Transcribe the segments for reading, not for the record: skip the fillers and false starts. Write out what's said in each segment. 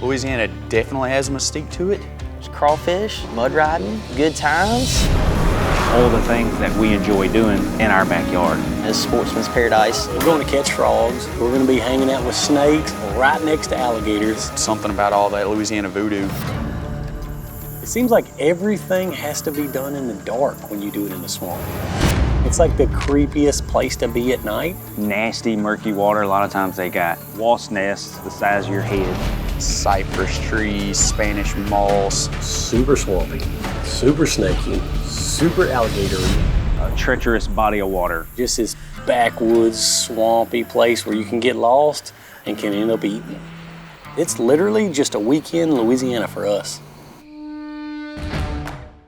Louisiana definitely has a mystique to it. There's crawfish, mud riding, good times. All the things that we enjoy doing in our backyard. It's sportsman's paradise. We're going to catch frogs. We're going to be hanging out with snakes right next to alligators. Something about all that Louisiana voodoo. It seems like everything has to be done in the dark when you do it in the swamp. It's like the creepiest place to be at night. Nasty, murky water. A lot of times they got wasp nests the size of your head. Cypress trees, Spanish moss. Super swampy, super snaky, super alligatory. A treacherous body of water. Just this backwoods, swampy place where you can get lost and can end up eating. It's literally just a weekend in Louisiana for us.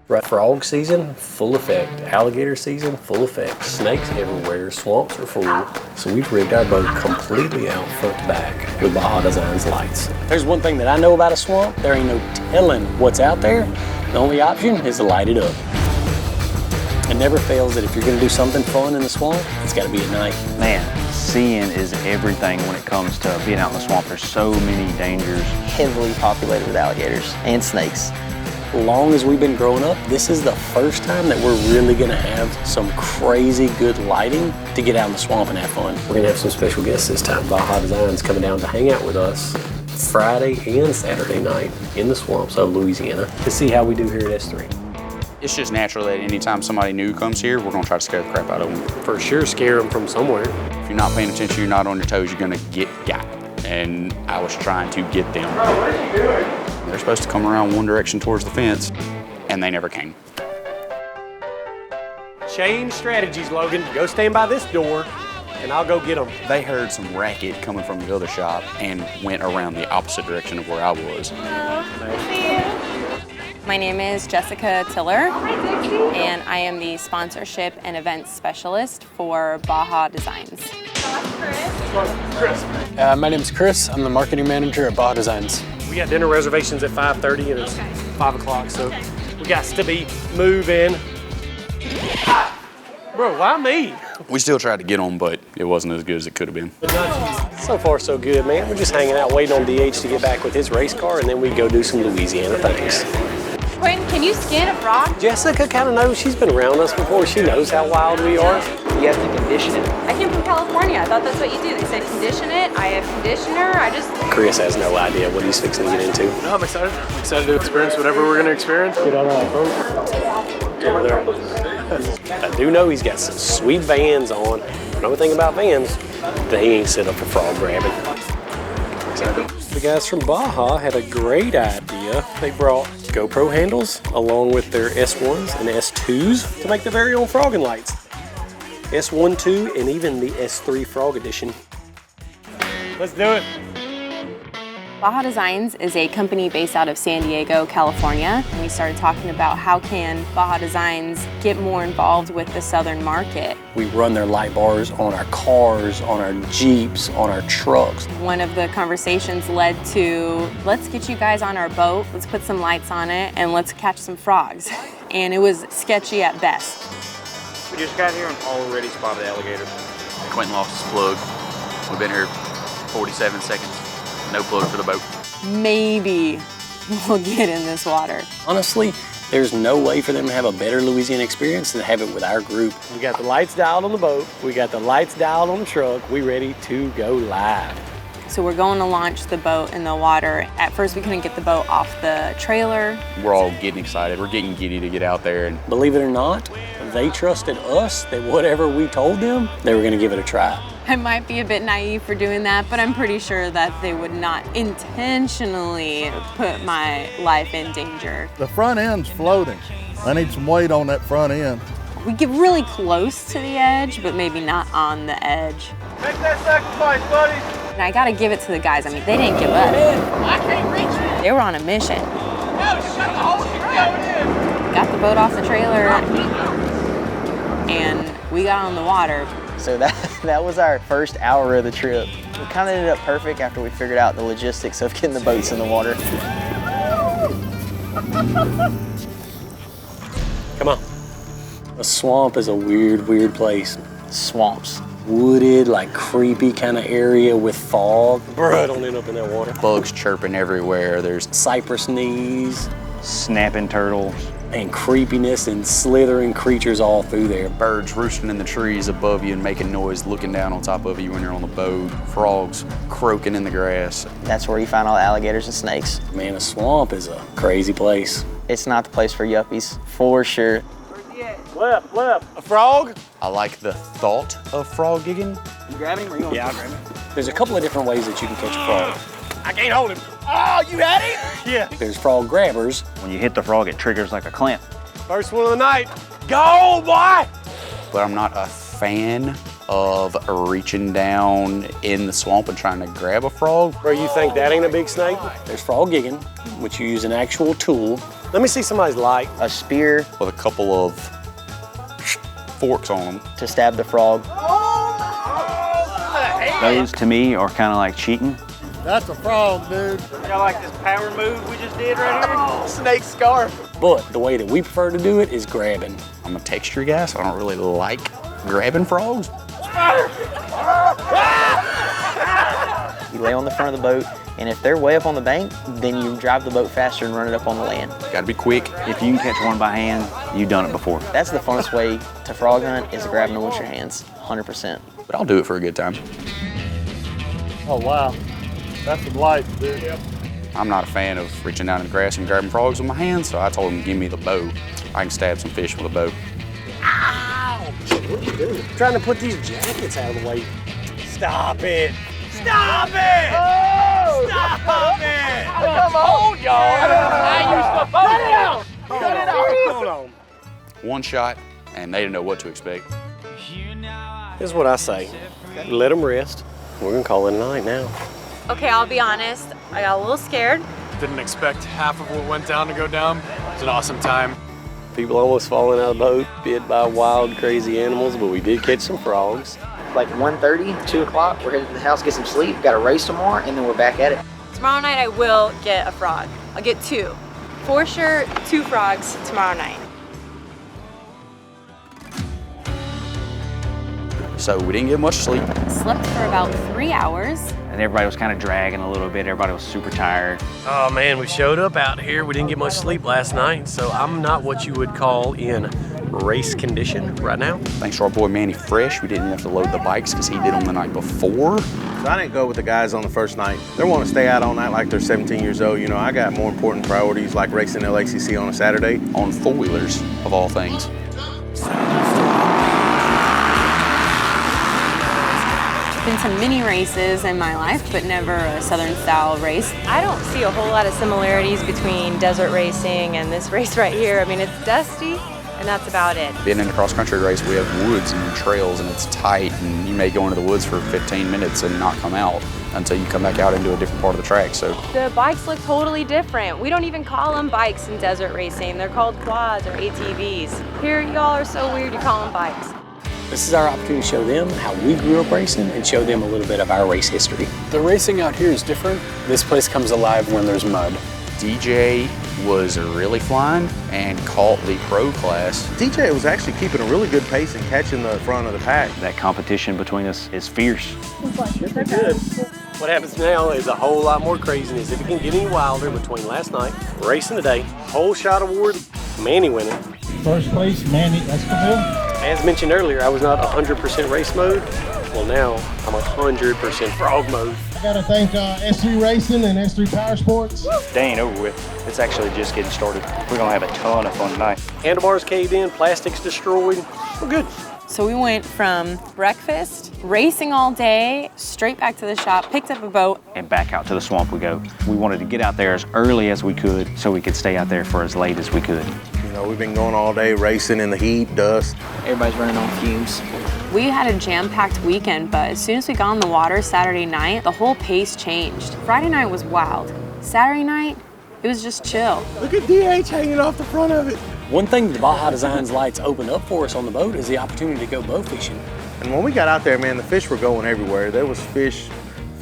Right, frog season, full effect. Alligator season, full effect. Snakes everywhere, swamps are full. So we've rigged our boat completely out front to back with Baja Designs lights. There's one thing that I know about a swamp, there ain't no telling what's out there. The only option is to light it up. It never fails that if you're gonna do something fun in the swamp, it's gotta be at night. Man, seeing is everything when it comes to being out in the swamp. There's so many dangers. Heavily populated with alligators and snakes. Long as we've been growing up, this is the first time that we're really gonna have some crazy good lighting to get out in the swamp and have fun. We're gonna have some special guests this time. Baja Designs coming down to hang out with us Friday and Saturday night in the swamps of Louisiana to see how we do here at S3. It's just natural that anytime somebody new comes here, we're gonna try to scare the crap out of them. For sure, scare them from somewhere. If you're not paying attention, you're not on your toes, you're gonna get got. And I was trying to get them. Bro, what are you doing? They're supposed to come around one direction towards the fence, and they never came. Change strategies, Logan. Go stand by this door, and I'll go get them. They heard some racket coming from the other shop and went around the opposite direction of where I was. My name is Jessica Tiller, and I am the sponsorship and events specialist for Baja Designs. My name is Chris. I'm the marketing manager at Baja Designs. We got dinner reservations at 5:30 and it's 5 o'clock, so we got to be moving. Bro, why me? We still tried to get them, but it wasn't as good as it could have been. So far, so good, man. We're just hanging out, waiting on DH to get back with his race car, and then we go do some Louisiana things. Quentin, can you skin a frog? Jessica kind of knows. She's been around us before. She knows how wild we are. You have to condition it. I came from California. I thought that's what you do. They said condition it. I have conditioner. Chris has no idea what he's fixing to get into. No, I'm excited. I'm excited to experience whatever we're going to experience. Get on that boat. Over there. I do know he's got some sweet Vans on. The only thing about Vans, they ain't set up for frog grabbing. The guys from Baja had a great idea. They brought GoPro handles along with their S1s and S2s to make their very own frogging lights. S1, 2, and even the S3 Frog Edition. Let's do it. Baja Designs is a company based out of San Diego, California. And we started talking about how can Baja Designs get more involved with the southern market. We run their light bars on our cars, on our Jeeps, on our trucks. One of the conversations led to, let's get you guys on our boat, let's put some lights on it, and let's catch some frogs. And it was sketchy at best. We just got here and already spotted alligators. Quentin lost his plug. We've been here 47 seconds. No plug for the boat. Maybe we'll get in this water. Honestly, there's no way for them to have a better Louisiana experience than have it with our group. We got the lights dialed on the boat. We got the lights dialed on the truck. We ready to go live. So we're going to launch the boat in the water. At first we couldn't get the boat off the trailer. We're all getting excited. We're getting giddy to get out there. And believe it or not, they trusted us that whatever we told them, they were gonna give it a try. I might be a bit naive for doing that, but I'm pretty sure that they would not intentionally put my life in danger. The front end's floating. I need some weight on that front end. We get really close to the edge, but maybe not on the edge. Make that sacrifice, buddy. And I gotta give it to the guys. I mean, they didn't give up. I can't reach it. They were on a mission. No, just shut the whole thing. Got the boat off the trailer, and we got on the water. So that was our first hour of the trip. It kind of ended up perfect after we figured out the logistics of getting the boats in the water. Come on. A swamp is a weird, weird place. Swamps. wooded, like creepy kind of area with fog. Bruh, don't end up in that water. Bugs chirping everywhere. There's Cypress knees Snapping turtles. and creepiness and slithering creatures all through there. birds roosting in the trees above you and making noise, looking down on top of you when you're on the boat. Frogs croaking in the grass. That's where you find all the alligators and snakes. Man, a swamp is a crazy place. It's not the place for yuppies, for sure. Left. A frog? I like the thought of frog gigging. You grabbing him or you want Yeah, I'll grab it. There's a couple of different ways that you can catch a frog. I can't hold him. Oh, you had him? Yeah. There's frog grabbers. When you hit the frog, it triggers like a clamp. First one of the night. Go, boy! But I'm not a fan of reaching down in the swamp and trying to grab a frog. Bro, you think that ain't a big snake? There's frog gigging, which you use an actual tool. Let me see somebody's light. a spear With a couple of forks on them. to stab the frog. Those, to me, are kind of like cheating. That's a frog, dude. Y'all like this power move we just did right here? Snake scarf. But the way that we prefer to do it is grabbing. I'm a texture guy, so I don't really like grabbing frogs. You lay on the front of the boat, and if they're way up on the bank, then you drive the boat faster and run it up on the land. Gotta be quick. If you can catch one by hand, you've done it before. That's the funnest way to frog hunt, is grabbing them with your hands, 100%. But I'll do it for a good time. Oh, wow. That's some lights, dude. I'm not a fan of reaching down in the grass and grabbing frogs with my hands, so I told him to give me the bow. I can stab some fish with a bow. Trying to put these jackets out of the way. Stop it! Stop it! Oh! Stop it! Come on, y'all! Cut it out! Cut it out! Hold on. One shot, and they didn't know what to expect. Here's what I say. Let them rest. We're gonna call it a night now. Okay, I'll be honest, I got a little scared. Didn't expect half of what went down to go down. It was an awesome time. People almost falling out of the boat, bit by wild, crazy animals, but we did catch some frogs. Like 1:30, 2 o'clock, we're headed to the house, get some sleep, got a race tomorrow, and then we're back at it. Tomorrow night I will get a frog. I'll get 2. For sure, 2 frogs tomorrow night. So we didn't get much sleep. Slept for about 3 hours. And everybody was kind of dragging a little bit. Everybody was super tired. Oh man, we showed up out here. We didn't get much sleep last night, so I'm not what you would call in race condition right now. Thanks to our boy Manny Fresh, we didn't have to load the bikes because he did them the night before. So I didn't go with the guys on the first night. They want to stay out all night like they're 17 years old. You know, I got more important priorities like racing LACC on a Saturday. On four-wheelers, of all things. Been some mini races in my life, but never a Southern style race. I don't see a whole lot of similarities between desert racing and this race right here. I mean, it's dusty, and that's about it. Being in a cross-country race, we have woods and trails, and it's tight, and you may go into the woods for 15 minutes and not come out until you come back out into a different part of the track. So The bikes look totally different. We don't even call them bikes in desert racing. They're called quads or ATVs. Here, y'all are so weird, you call them bikes. This is our opportunity to show them how we grew up racing and show them a little bit of our race history. The racing out here is different. This place comes alive when there's mud. DJ was really flying and caught the pro class. DJ was actually keeping a really good pace and catching the front of the pack. That competition between us is fierce. What happens now is a whole lot more craziness. If it can get any wilder between last night, racing today, whole shot award, Manny winning. First place, Manny Escobar. As mentioned earlier, I was not 100% race mode. Well, now I'm 100% frog mode. I gotta thank S3 Racing and S3 Power Sports. They ain't over with. It's actually just getting started. We're gonna have a ton of fun tonight. Handlebars caved in, plastics destroyed. We're good. So we went from breakfast, racing all day, straight back to the shop, picked up a boat. And back out to the swamp we go. We wanted to get out there as early as we could so we could stay out there for as late as we could. You know, we've been going all day racing in the heat, dust. Everybody's running on fumes. We had a jam-packed weekend, but as soon as we got on the water Saturday night, the whole pace changed. Friday night was wild. Saturday night, it was just chill. Look at DH hanging off the front of it. One thing the Baja Designs lights opened up for us on the boat is the opportunity to go bow fishing. And when we got out there, man, the fish were going everywhere. There was fish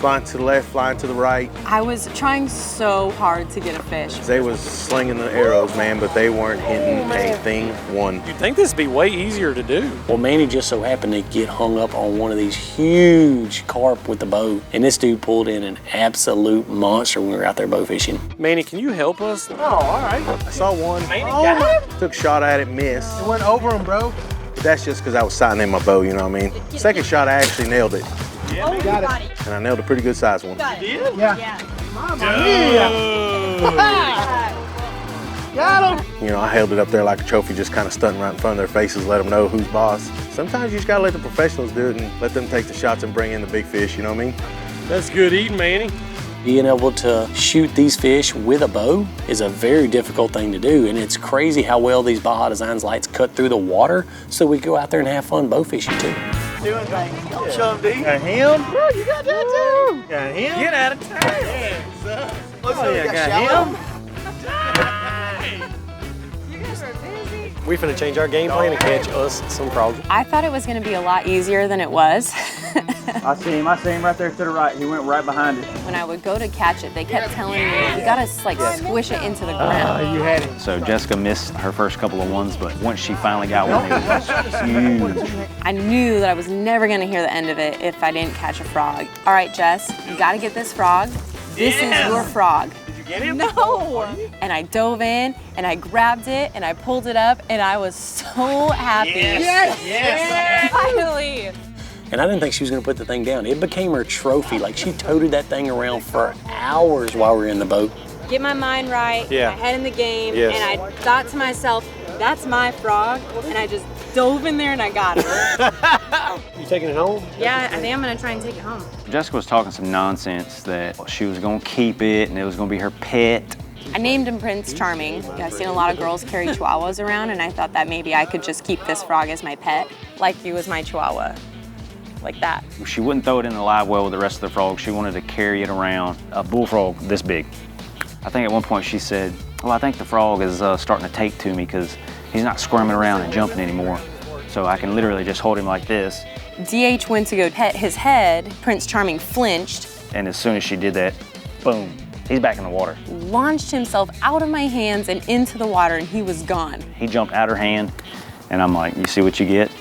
flying to the left, flying to the right. I was trying so hard to get a fish. They was slinging the arrows, man, but they weren't hitting a thing one. You'd think this would be way easier to do. Well, Manny just so happened to get hung up on one of these huge carp with the boat, and this dude pulled in an absolute monster when we were out there bow fishing. Manny, can you help us? Oh, all right. I saw one. Manny got him. Took a shot at it, missed. It went over him, bro. But that's just because I was sighting in my bow, you know what I mean? Second shot, I actually nailed it. Yeah, man. Got it. And I nailed a pretty good sized one. You did? Yeah. Got him. You know, I held it up there like a trophy, just kind of stunting right in front of their faces, let them know who's boss. Sometimes you just gotta let the professionals do it and let them take the shots and bring in the big fish, you know what I mean? That's good eating, Manny. Being able to shoot these fish with a bow is a very difficult thing to do, and it's crazy how well these Baja Designs lights cut through the water so we go out there and have fun bow fishing too. Doing things. Chum D. Got him. Bro, you got that too. Got him. Get out of town. Yeah, looks like we got him. You guys are busy. We're finna change our game plan and catch us some frogs. I thought it was going to be a lot easier than it was. I see him right there to the right. He went right behind it. When I would go to catch it, they kept telling me, you gotta like squish it into the ground. You had it. So Jessica missed her first couple of ones, but once she finally got one, it was huge. I knew that I was never gonna hear the end of it if I didn't catch a frog. All right, Jess, you gotta get this frog. This is your frog. Did you get him? No! And I dove in, and I grabbed it, and I pulled it up, and I was so happy. Yes. Yes. Finally! And I didn't think she was gonna put the thing down. It became her trophy. Like she toted that thing around for hours while we were in the boat. Get my mind right, Yeah. my head in the game, Yes. and I thought to myself, that's my frog, and I just dove in there and I got it. You taking it home? Yeah, I think I'm gonna try and take it home. Jessica was talking some nonsense that she was gonna keep it and it was gonna be her pet. I named him Prince Charming. I've seen a lot of girls carry chihuahuas around, and I thought that maybe I could just keep this frog as my pet, like he was my chihuahua. Like that. She wouldn't throw it in the live well with the rest of the frogs. She wanted to carry it around, a bullfrog this big. I think at one point she said, well, I think the frog is starting to take to me because he's not squirming around and jumping anymore. So I can literally just hold him like this. DH went to go pet his head. Prince Charming flinched. And as soon as she did that, boom, he's back in the water. Launched himself out of my hands and into the water, and he was gone. He jumped out her hand, and I'm like, you see what you get?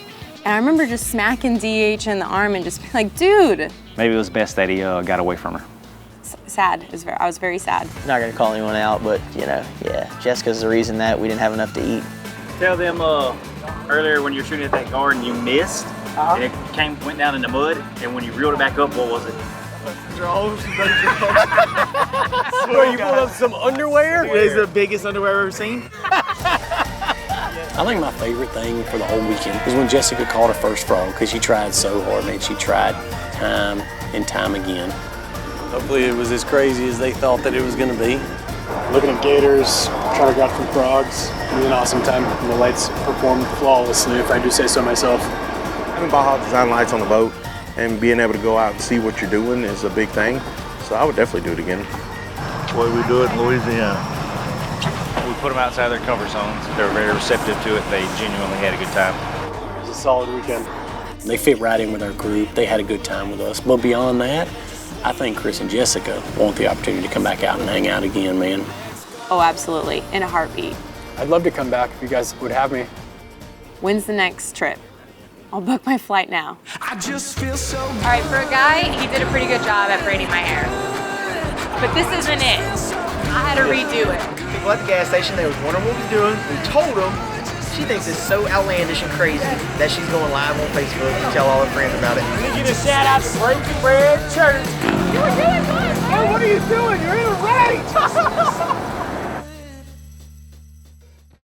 And I remember just smacking DH in the arm and just being like, dude. Maybe it was best that he got away from her. Sad. I was very sad. Not gonna call anyone out, but you know, yeah, Jessica's the reason that we didn't have enough to eat. Tell them earlier when you were shooting at that garden, you missed, and it went down in the mud, and when you reeled it back up, what was it? Draws. Where you pulled up some underwear? It's the biggest underwear I've ever seen. I think my favorite thing for the whole weekend was when Jessica caught her first frog because she tried so hard, man. She tried time and time again. Hopefully it was as crazy as they thought that it was gonna be. Looking at gators, trying to grab some frogs. It was an awesome time. The lights performed flawlessly, if I do say so myself. Having Baja Design lights on the boat and being able to go out and see what you're doing is a big thing. So I would definitely do it again. That's the way we do it in Louisiana. We put them outside their comfort zones. They were very receptive to it. They genuinely had a good time. It was a solid weekend. They fit right in with our group. They had a good time with us. But beyond that, I think Chris and Jessica want the opportunity to come back out and hang out again, man. Oh, absolutely. In a heartbeat. I'd love to come back if you guys would have me. When's the next trip? I'll book my flight now. I just feel so good. All right, for a guy, he did a pretty good job at braiding my hair. But this isn't it. I had to redo it. People at the gas station, they was wondering what we're doing. We told them. She thinks it's so outlandish and crazy that she's going live on Facebook to tell all her friends about it. We get a shout out to Breaking Bread Church. You were doing fine. Hey, what are you doing?